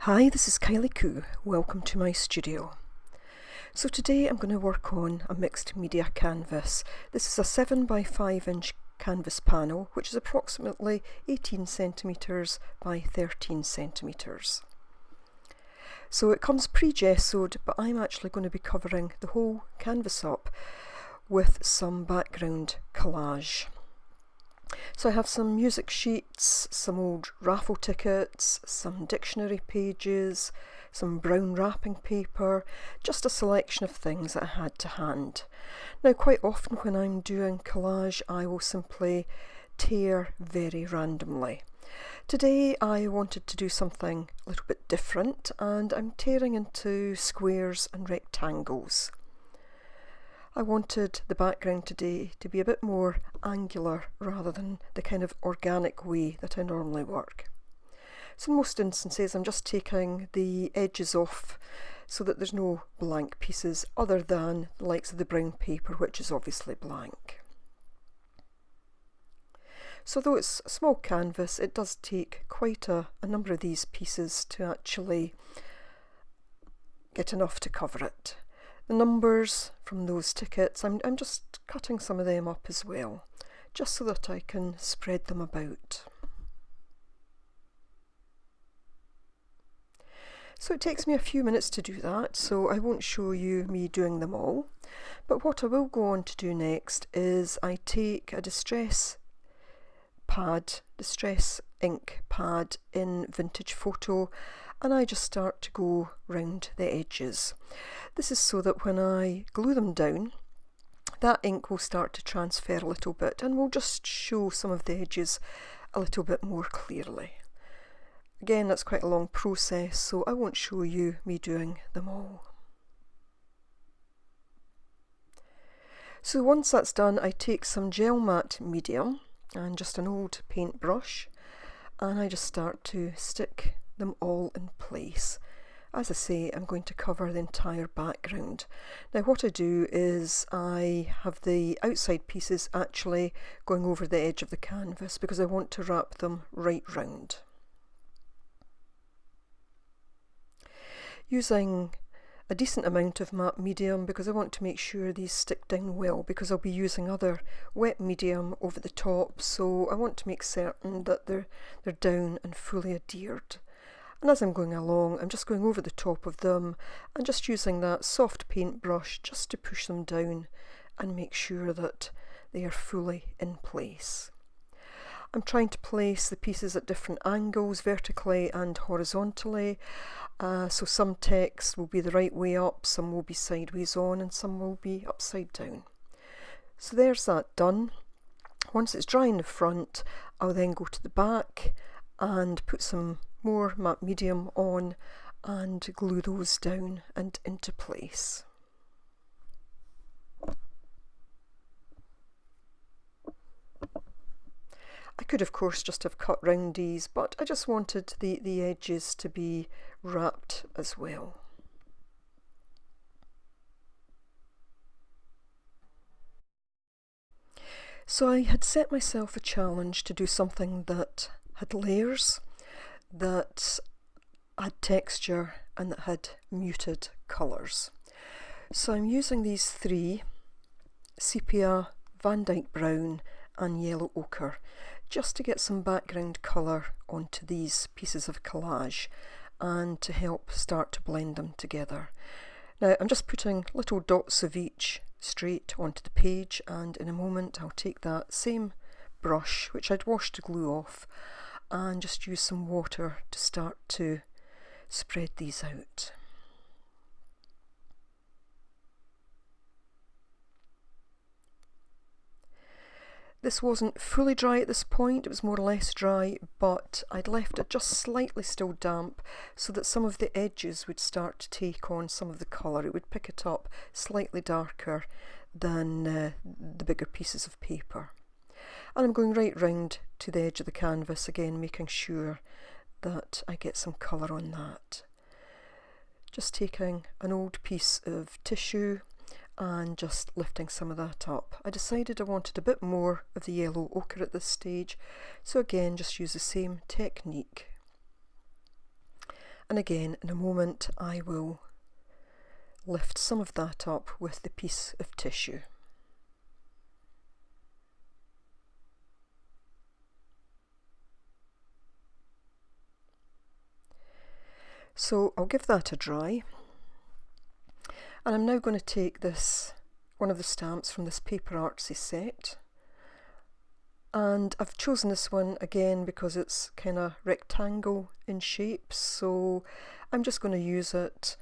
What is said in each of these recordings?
Hi, this is Kylie. Welcome to my studio. So today I'm going to work on a mixed media canvas. This is a 7 by 5 inch canvas panel, which is approximately 18 centimetres by 13 centimetres. So it comes pre-gessoed, but I'm actually going to be covering the whole canvas up with some background collage. So I have some music sheets, some old raffle tickets, some dictionary pages, some brown wrapping paper, just a selection of things that I had to hand. Now quite often when I'm doing collage I will simply tear very randomly. Today I wanted to do something a little bit different and I'm tearing into squares and rectangles. I wanted the background today to be a bit more angular rather than the kind of organic way that I normally work. So in most instances I'm just taking the edges off so that there's no blank pieces other than the likes of the brown paper, which is obviously blank. So though it's a small canvas, it does take quite a number of these pieces to actually get enough to cover it. The numbers from those tickets, I'm just cutting some of them up as well, just so that I can spread them about. So it takes me a few minutes to do that, so I won't show you me doing them all. But what I will go on to do next is I take a distress ink pad in Vintage Photo, and I just start to go round the edges. This is so that when I glue them down, that ink will start to transfer a little bit and will just show some of the edges a little bit more clearly. Again, that's quite a long process, so I won't show you me doing them all. So once that's done, I take some gel matte medium and just an old paintbrush, and I just start to stick them all in place. As I say, I'm going to cover the entire background. Now what I do is I have the outside pieces actually going over the edge of the canvas because I want to wrap them right round. Using a decent amount of matte medium because I want to make sure these stick down well, because I'll be using other wet medium over the top, so I want to make certain that they're down and fully adhered. And as I'm going along, I'm just going over the top of them and just using that soft paintbrush just to push them down and make sure that they are fully in place. I'm trying to place the pieces at different angles, vertically and horizontally, so some text will be the right way up, some will be sideways on, and some will be upside down. So there's that done. Once it's dry in the front, I'll then go to the back and put some more matte medium on and glue those down and into place. I could of course just have cut round these, but I just wanted the edges to be wrapped as well. So I had set myself a challenge to do something that had layers, that had texture and that had muted colours. So I'm using these three, sepia, Van Dyke brown and yellow ochre, just to get some background colour onto these pieces of collage and to help start to blend them together. Now I'm just putting little dots of each straight onto the page, and in a moment I'll take that same brush, which I'd washed the glue off, and just use some water to start to spread these out. This wasn't fully dry at this point, it was more or less dry, but I'd left it just slightly still damp so that some of the edges would start to take on some of the colour. It would pick it up slightly darker than the bigger pieces of paper. And I'm going right round to the edge of the canvas again, making sure that I get some colour on that. Just taking an old piece of tissue and just lifting some of that up. I decided I wanted a bit more of the yellow ochre at this stage, so again just use the same technique And again, in a moment, I will lift some of that up with the piece of tissue. So I'll give that a dry. And I'm now going to take this, one of the stamps from this Paper Artsy set. And I've chosen this one again because it's kind of rectangle in shape, so I'm just going to use it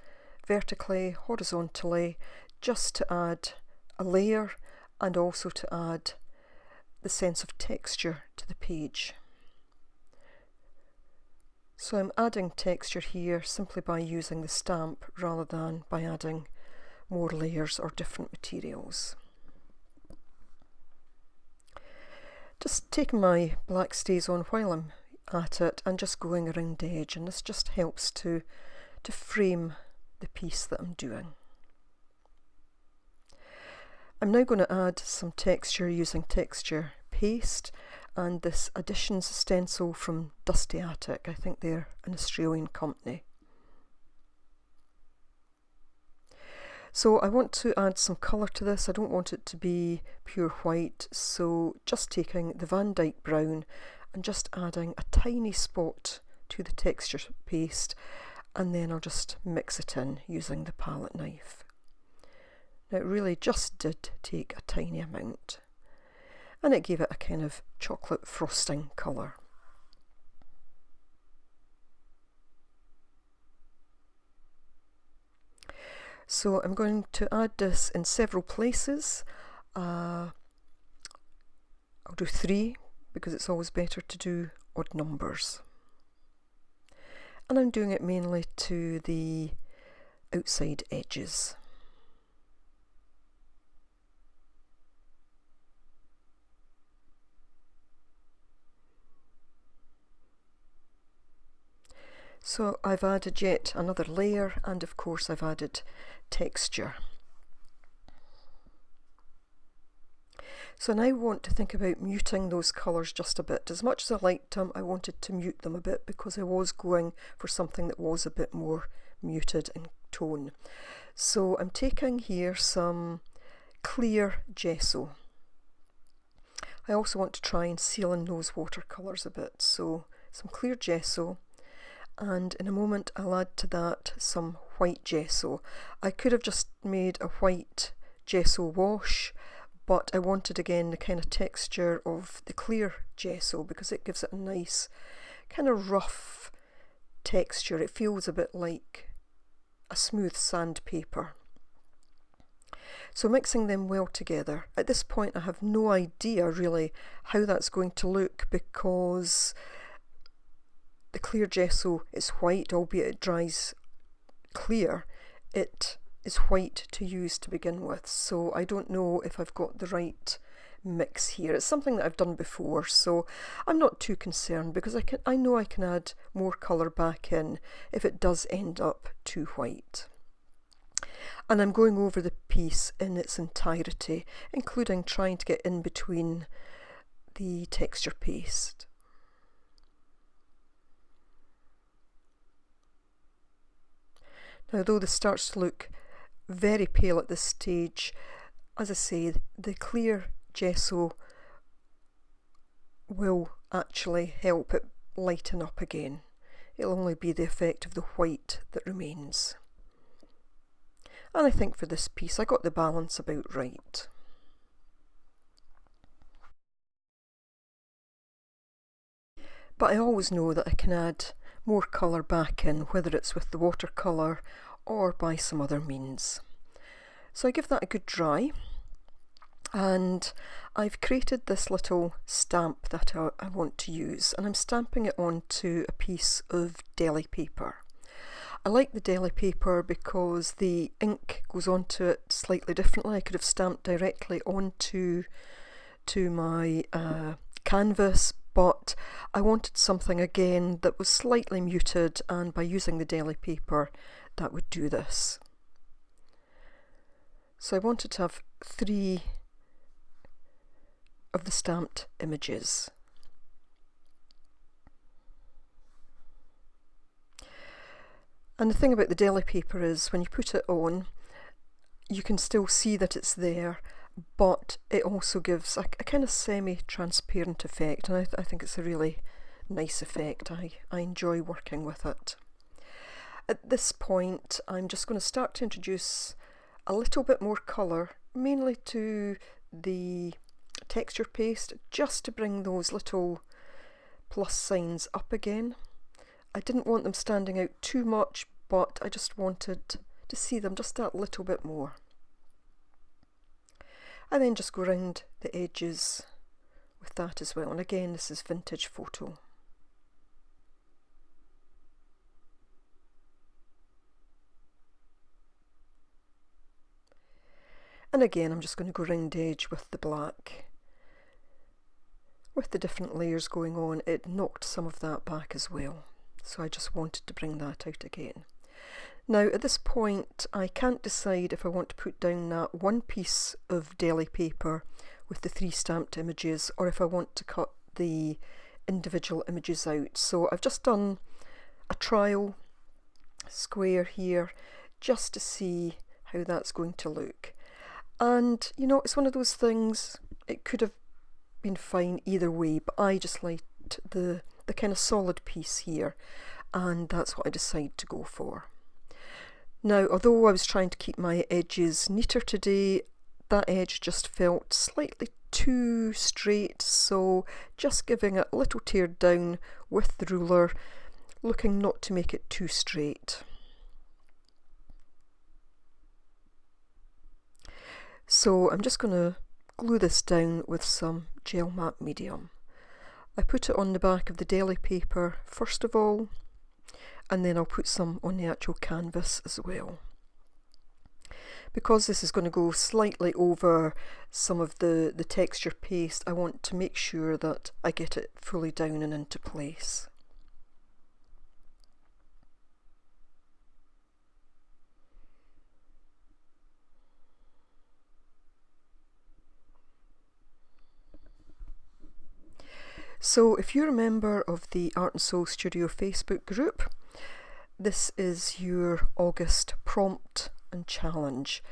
vertically, horizontally, just to add a layer and also to add the sense of texture to the page. So I'm adding texture here simply by using the stamp rather than by adding more layers or different materials. Just taking my black stays on while I'm at it and just going around the edge, and this just helps to frame the piece that I'm doing. I'm now going to add some texture using texture paste and this Additions stencil from Dusty Attic. I think they're an Australian company. So I want to add some colour to this. I don't want it to be pure white, so just taking the Van Dyke brown and just adding a tiny spot to the texture paste, and then I'll just mix it in using the palette knife. Now it really just did take a tiny amount, and it gave it a kind of chocolate frosting colour. So I'm going to add this in several places. I'll do 3 because it's always better to do odd numbers. And I'm doing it mainly to the outside edges. So I've added yet another layer, and of course I've added texture. So now I want to think about muting those colours just a bit. As much as I liked them, I wanted to mute them a bit because I was going for something that was a bit more muted in tone. So I'm taking here some clear gesso. I also want to try and seal in those watercolours a bit, so some clear gesso. And in a moment I'll add to that some white gesso. I could have just made a white gesso wash, but I wanted again the kind of texture of the clear gesso because it gives it a nice kind of rough texture. It feels a bit like a smooth sandpaper. So mixing them well together. At this point I have no idea really how that's going to look because the clear gesso is white, albeit it dries clear. It is white to use to begin with, so I don't know if I've got the right mix here. It's something that I've done before, so I'm not too concerned because I know I can add more colour back in if it does end up too white. And I'm going over the piece in its entirety, including trying to get in between the texture paste. Now, though this starts to look very pale at this stage, as I say, the clear gesso will actually help it lighten up again. It'll only be the effect of the white that remains. And I think for this piece I got the balance about right. But I always know that I can add more colour back in, whether it's with the watercolour or by some other means. So I give that a good dry, and I've created this little stamp that I want to use, and I'm stamping it onto a piece of deli paper. I like the deli paper because the ink goes onto it slightly differently. I could have stamped directly onto my canvas, but I wanted something again that was slightly muted, and by using the deli paper that would do this. So I wanted to have 3 of the stamped images. And the thing about the deli paper is when you put it on, you can still see that it's there, but it also gives a kind of semi-transparent effect, and I think it's a really nice effect. I enjoy working with it. At this point, I'm just going to start to introduce a little bit more colour, mainly to the texture paste, just to bring those little plus signs up again. I didn't want them standing out too much, but I just wanted to see them just that little bit more. And then just go around the edges with that as well. And again, this is Vintage Photo. And again, I'm just going to go round the edge with the black. With the different layers going on, it knocked some of that back as well. So I just wanted to bring that out again. Now at this point, I can't decide if I want to put down that one piece of deli paper with the 3 stamped images, or if I want to cut the individual images out. So I've just done a trial square here just to see how that's going to look. And you know, it's one of those things, it could have been fine either way, but I just liked the kind of solid piece here, and that's what I decided to go for. Now, although I was trying to keep my edges neater today, that edge just felt slightly too straight, so just giving it a little tear down with the ruler, looking not to make it too straight. So I'm just going to glue this down with some gel matte medium. I put it on the back of the deli paper first of all, and then I'll put some on the actual canvas as well. Because this is going to go slightly over some of the texture paste, I want to make sure that I get it fully down and into place. So if you're a member of the Art and Soul Studio Facebook group, this is your August prompt and challenge.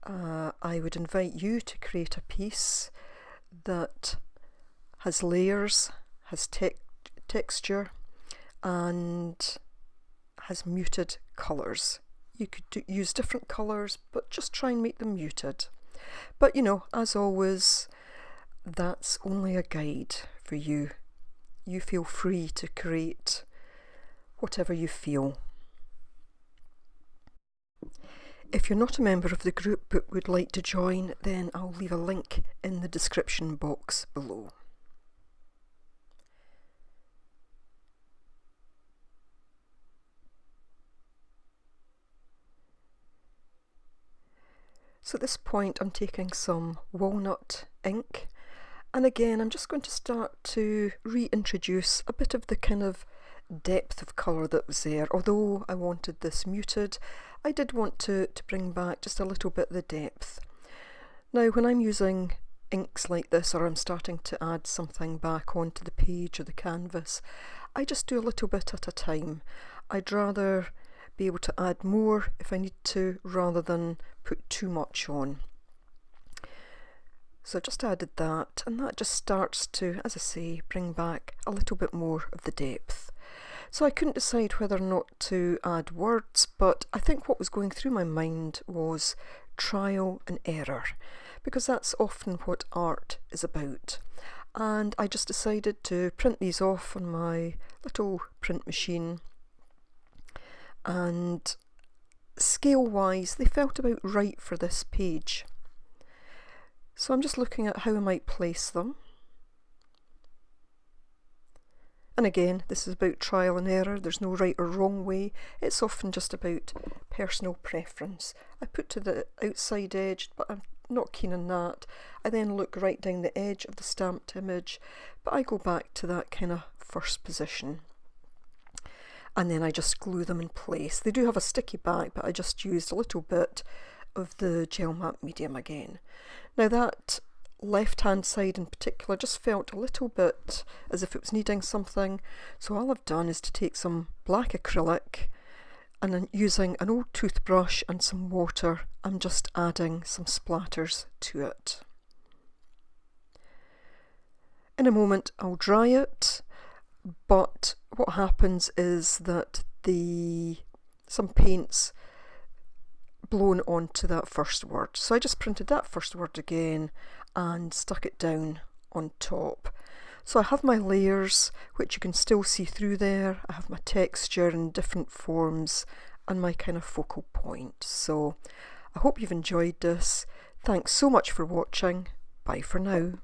I would invite you to create a piece that has layers, has texture, and has muted colours. You could use different colours, but just try and make them muted. But you know, as always, that's only a guide for you. You feel free to create whatever you feel. If you're not a member of the group but would like to join, then I'll leave a link in the description box below. So at this point I'm taking some walnut ink, and again I'm just going to start to reintroduce a bit of the kind of depth of colour that was there. Although I wanted this muted, I did want to bring back just a little bit of the depth. Now when I'm using inks like this, or I'm starting to add something back onto the page or the canvas, I just do a little bit at a time. I'd rather be able to add more if I need to, rather than put too much on. So I just added that, and that just starts to, as I say, bring back a little bit more of the depth. So I couldn't decide whether or not to add words, but I think what was going through my mind was trial and error, because that's often what art is about. And I just decided to print these off on my little print machine, and scale wise they felt about right for this page. So I'm just looking at how I might place them. And again, this is about trial and error. There's no right or wrong way. It's often just about personal preference. I put to the outside edge, but I'm not keen on that. I then look right down the edge of the stamped image, but I go back to that kind of first position. And then I just glue them in place. They do have a sticky back, but I just used a little bit of the gel matte medium again. Now that left hand side in particular just felt a little bit as if it was needing something, so all I've done is to take some black acrylic and then using an old toothbrush and some water, I'm just adding some splatters to it. In a moment I'll dry it, but what happens is that some paint's blown onto that first word. So I just printed that first word again and stuck it down on top. So I have my layers, which you can still see through there. I have my texture in different forms and my kind of focal point. So I hope you've enjoyed this. Thanks so much for watching. Bye for now.